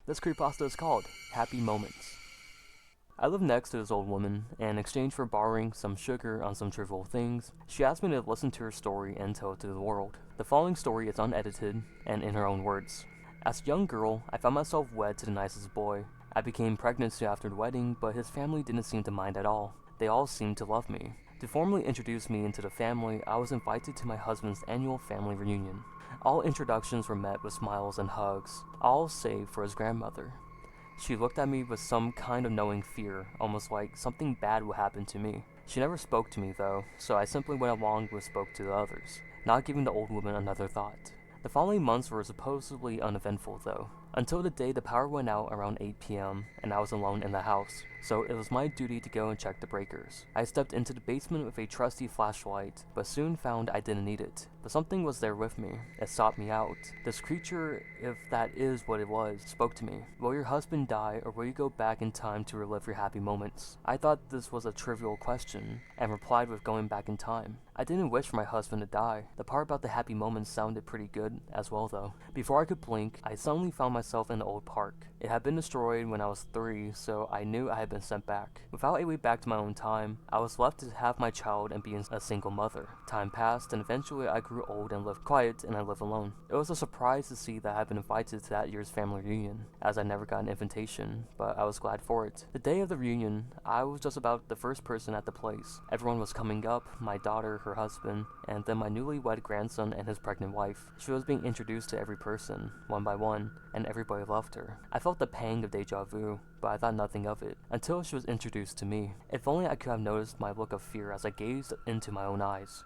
This creepypasta is called Happy Moments. I live next to this old woman, and in exchange for borrowing some sugar on some trivial things, she asked me to listen to her story and tell it to the world. The following story is unedited and in her own words. As a young girl, I found myself wed to the nicest boy. I became pregnant soon after the wedding, but his family didn't seem to mind at all. They all seemed to love me. To formally introduce me into the family, I was invited to my husband's annual family reunion. All introductions were met with smiles and hugs, all save for his grandmother. She looked at me with some kind of knowing fear, almost like something bad would happen to me. She never spoke to me though, so I simply went along with spoke to the others, not giving the old woman another thought. The following months were supposedly uneventful though, until the day the power went out around 8 p.m. and I was alone in the house, so it was my duty to go and check the breakers. I stepped into the basement with a trusty flashlight, but soon found I didn't need it. But something was there with me. It sought me out. This creature, if that is what it was, spoke to me. Will your husband die, or will you go back in time to relive your happy moments? I thought this was a trivial question, and replied with going back in time. I didn't wish for my husband to die. The part about the happy moments sounded pretty good as well though. Before I could blink, I suddenly found myself in the old park. It had been destroyed when I was 3, so I knew I had been sent back. Without a way back to my own time, I was left to have my child and be a single mother. Time passed, and eventually I grew old and lived quiet, and I lived alone. It was a surprise to see that I had been invited to that year's family reunion, as I never got an invitation, but I was glad for it. The day of the reunion, I was just about the first person at the place. Everyone was coming up, my daughter, her husband, and then my newlywed grandson and his pregnant wife. She was being introduced to every person, one by one, and everybody loved her. I felt the pang of deja vu, but I thought nothing of it, until she was introduced to me. If only I could have noticed my look of fear as I gazed into my own eyes.